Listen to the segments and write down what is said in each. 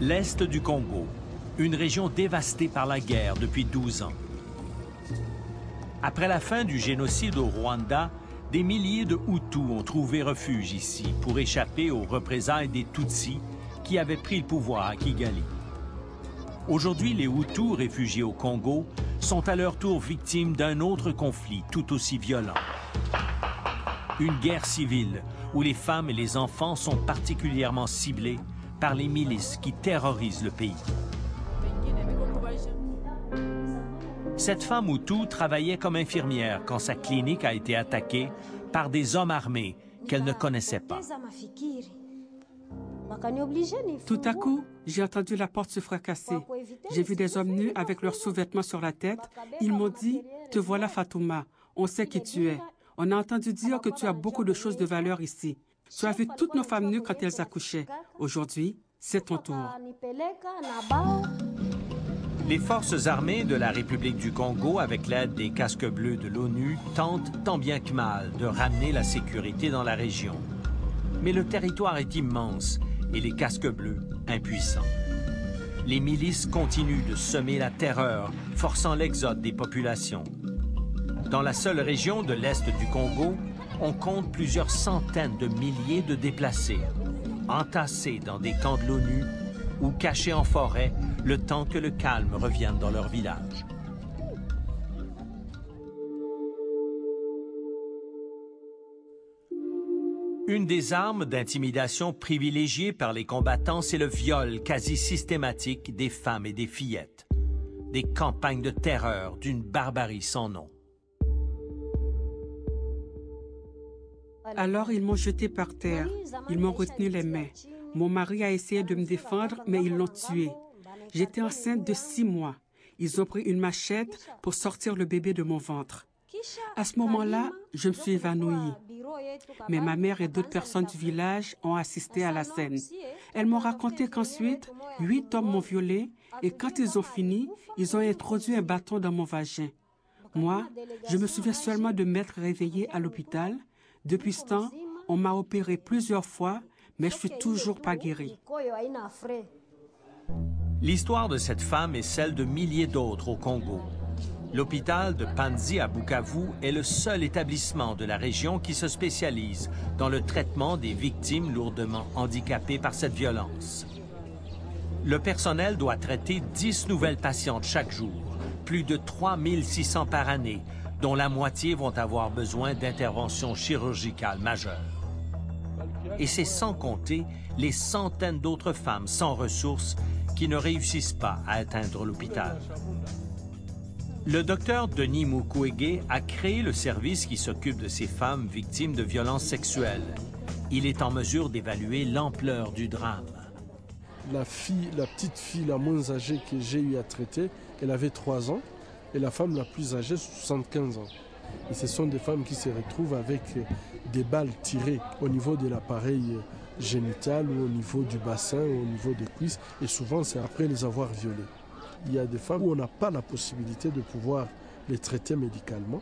L'Est du Congo, une région dévastée par la guerre depuis 12 ans. Après la fin du génocide au Rwanda, des milliers de Hutus ont trouvé refuge ici pour échapper aux représailles des Tutsis qui avaient pris le pouvoir à Kigali. Aujourd'hui, les Hutus réfugiés au Congo sont à leur tour victimes d'un autre conflit tout aussi violent. Une guerre civile où les femmes et les enfants sont particulièrement ciblés par les milices qui terrorisent le pays. Cette femme Hutu travaillait comme infirmière quand sa clinique a été attaquée par des hommes armés qu'elle ne connaissait pas. Tout à coup, j'ai entendu la porte se fracasser. J'ai vu des hommes nus avec leurs sous-vêtements sur la tête. Ils m'ont dit « Te voilà Fatouma, on sait qui tu es. On a entendu dire que tu as beaucoup de choses de valeur ici. Tu as vu toutes nos femmes nues quand elles accouchaient. Aujourd'hui, c'est ton tour. » Les forces armées de la République du Congo, avec l'aide des casques bleus de l'ONU, tentent tant bien que mal de ramener la sécurité dans la région. Mais le territoire est immense et les casques bleus impuissants. Les milices continuent de semer la terreur, forçant l'exode des populations. Dans la seule région de l'Est du Congo, on compte plusieurs centaines de milliers de déplacés, entassés dans des camps de l'ONU ou cachés en forêt le temps que le calme revienne dans leur village. Une des armes d'intimidation privilégiées par les combattants, c'est le viol quasi systématique des femmes et des fillettes. Des campagnes de terreur d'une barbarie sans nom. Alors ils m'ont jeté par terre. Ils m'ont retenu les mains. Mon mari a essayé de me défendre, mais ils l'ont tué. J'étais enceinte de 6 mois. Ils ont pris une machette pour sortir le bébé de mon ventre. À ce moment-là, je me suis évanouie. Mais ma mère et d'autres personnes du village ont assisté à la scène. Elles m'ont raconté qu'ensuite, 8 hommes m'ont violée et quand ils ont fini, ils ont introduit un bâton dans mon vagin. Moi, je me souviens seulement de m'être réveillée à l'hôpital. Depuis ce temps, on m'a opérée plusieurs fois, mais je suis toujours pas guérie. L'histoire de cette femme est celle de milliers d'autres au Congo. L'hôpital de Panzi à Bukavu est le seul établissement de la région qui se spécialise dans le traitement des victimes lourdement handicapées par cette violence. Le personnel doit traiter 10 nouvelles patientes chaque jour, plus de 3600 par année, dont la moitié vont avoir besoin d'interventions chirurgicales majeures. Et c'est sans compter les centaines d'autres femmes sans ressources qui ne réussissent pas à atteindre l'hôpital. Le docteur Denis Mukwege a créé le service qui s'occupe de ces femmes victimes de violences sexuelles. Il est en mesure d'évaluer l'ampleur du drame. La petite fille la moins âgée que j'ai eu à traiter, elle avait 3 ans, et la femme la plus âgée, 75 ans. Et ce sont des femmes qui se retrouvent avec des balles tirées au niveau de l'appareil génital ou au niveau du bassin, ou au niveau des cuisses, et souvent c'est après les avoir violées. Il y a des femmes où on n'a pas la possibilité de pouvoir les traiter médicalement,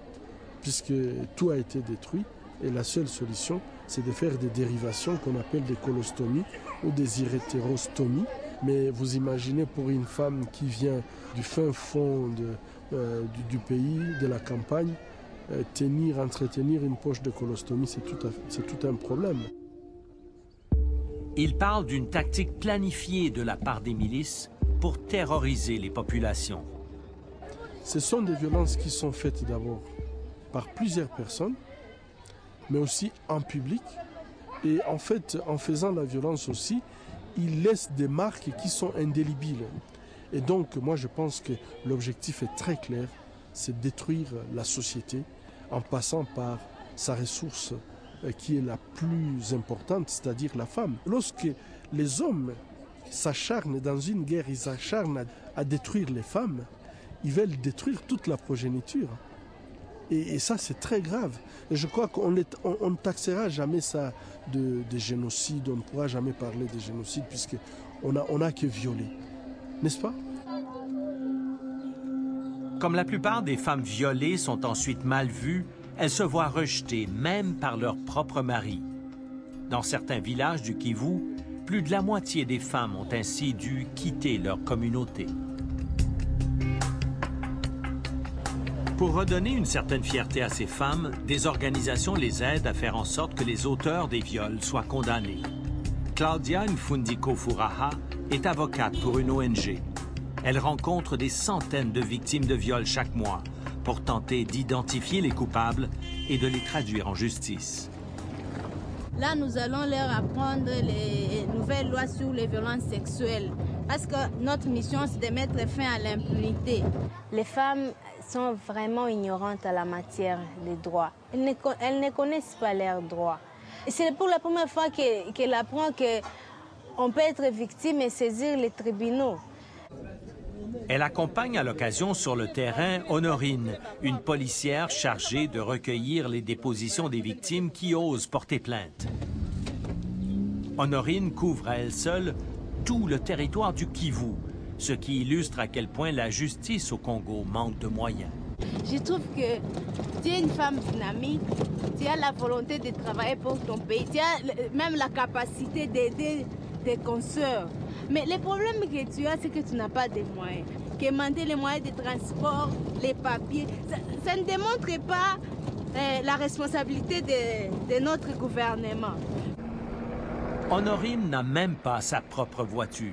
puisque tout a été détruit, et la seule solution, c'est de faire des dérivations qu'on appelle des colostomies ou des urétérostomies. Mais vous imaginez pour une femme qui vient du fin fond du pays, de la campagne, entretenir une poche de colostomie, c'est tout un problème. Il parle d'une tactique planifiée de la part des milices pour terroriser les populations. Ce sont des violences qui sont faites d'abord par plusieurs personnes, mais aussi en public. Et en fait, en faisant la violence aussi, ils laissent des marques qui sont indélébiles. Et donc, moi, je pense que l'objectif est très clair, c'est de détruire la société en passant par sa ressource qui est la plus importante, c'est-à-dire la femme. Lorsque les hommes s'acharnent dans une guerre, ils s'acharnent à détruire les femmes, ils veulent détruire toute la progéniture. Et ça, c'est très grave. Et je crois qu'on ne taxera jamais ça de génocide, on ne pourra jamais parler de génocide puisqu'on n'a que violé. N'est-ce pas? Comme la plupart des femmes violées sont ensuite mal vues, elles se voient rejetées même par leur propre mari. Dans certains villages du Kivu, Plus de la moitié des femmes ont ainsi dû quitter leur communauté. Pour redonner une certaine fierté à ces femmes, des organisations les aident à faire en sorte que les auteurs des viols soient condamnés. Claudia Mfundiko Furaha est avocate pour une ONG. Elle rencontre des centaines de victimes de viols chaque mois pour tenter d'identifier les coupables et de les traduire en justice. Là, nous allons leur apprendre les nouvelles lois sur les violences sexuelles parce que notre mission, c'est de mettre fin à l'impunité. Les femmes sont vraiment ignorantes à la matière des droits. Elles ne connaissent pas leurs droits. C'est pour la première fois qu'elle apprend qu'on peut être victime et saisir les tribunaux. Elle accompagne à l'occasion sur le terrain Honorine, une policière chargée de recueillir les dépositions des victimes qui osent porter plainte. Honorine couvre à elle seule tout le territoire du Kivu, ce qui illustre à quel point la justice au Congo manque de moyens. Je trouve que tu es une femme dynamique, tu as la volonté de travailler pour ton pays, tu as même la capacité d'aider tes consoeurs. Mais le problème que tu as, c'est que tu n'as pas de moyens. Que manquer les moyens de transport, les papiers, ça ne démontre pas la responsabilité de notre gouvernement. Honorine n'a même pas sa propre voiture.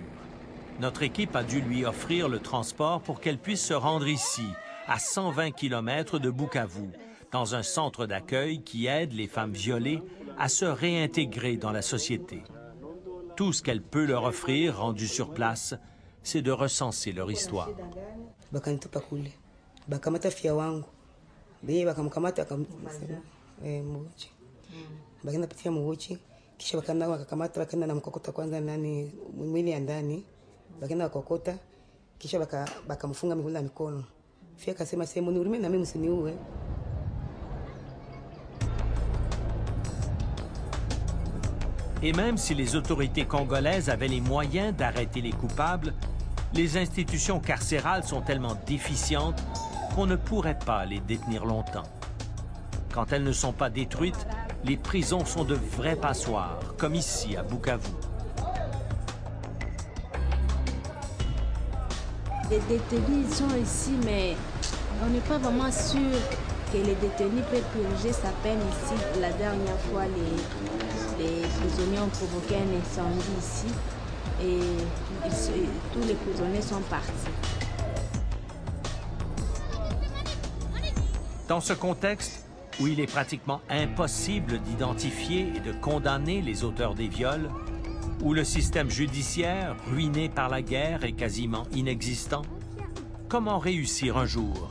Notre équipe a dû lui offrir le transport pour qu'elle puisse se rendre ici, à 120 km de Bukavu, dans un centre d'accueil qui aide les femmes violées à se réintégrer dans la société. Tout ce qu'elle peut leur offrir, rendu sur place, c'est de recenser leur histoire. Kisha wakakamata wakaenda na mkokota kwanza nani mwili ya ndani, wakaenda wakokota, kisha wakamfunga miguu na mikono. Fia akasema sema nihurumie na mimi msiniue. Et même si les autorités congolaises avaient les moyens d'arrêter les coupables, les institutions carcérales sont tellement déficientes qu'on ne pourrait pas les détenir longtemps. Quand elles ne sont pas détruites, les prisons sont de vraies passoires, comme ici à Bukavu. Les détenus sont ici, mais on n'est pas vraiment sûr que les détenus peuvent purger sa peine ici. La dernière fois, les prisonniers ont provoqué un incendie ici et tous les prisonniers sont partis. Dans ce contexte, où il est pratiquement impossible d'identifier et de condamner les auteurs des viols, où le système judiciaire, ruiné par la guerre, est quasiment inexistant, comment réussir un jour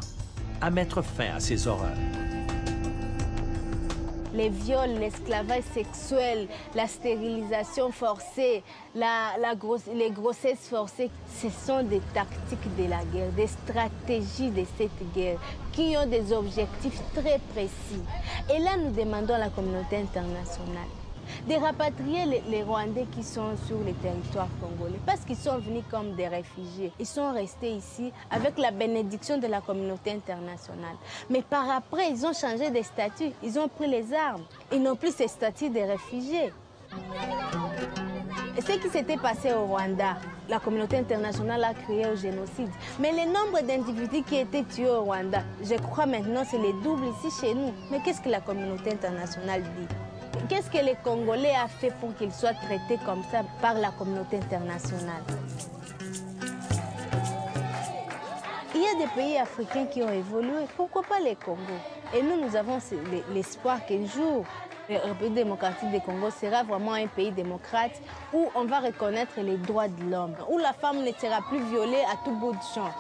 à mettre fin à ces horreurs? Les viols, l'esclavage sexuel, la stérilisation forcée, les grossesses forcées, ce sont des tactiques de la guerre, des stratégies de cette guerre qui ont des objectifs très précis. Et là, nous demandons à la communauté internationale de rapatrier les Rwandais qui sont sur le territoire congolais parce qu'ils sont venus comme des réfugiés. Ils sont restés ici avec la bénédiction de la communauté internationale. Mais par après, ils ont changé de statut, ils ont pris les armes. Ils n'ont plus ce statut de réfugiés. Et ce qui s'était passé au Rwanda, la communauté internationale a crié au génocide. Mais le nombre d'individus qui étaient tués au Rwanda, je crois maintenant c'est le double ici chez nous. Mais qu'est-ce que la communauté internationale dit? Qu'est-ce que les Congolais a fait pour qu'ils soient traités comme ça par la communauté internationale? Il y a des pays africains qui ont évolué, pourquoi pas les Congo? Et nous avons l'espoir qu'un jour, la République démocratique du Congo sera vraiment un pays démocrate où on va reconnaître les droits de l'homme, où la femme ne sera plus violée à tout bout de champ.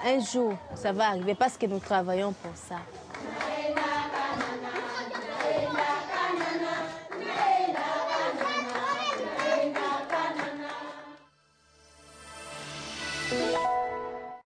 Un jour, ça va arriver parce que nous travaillons pour ça.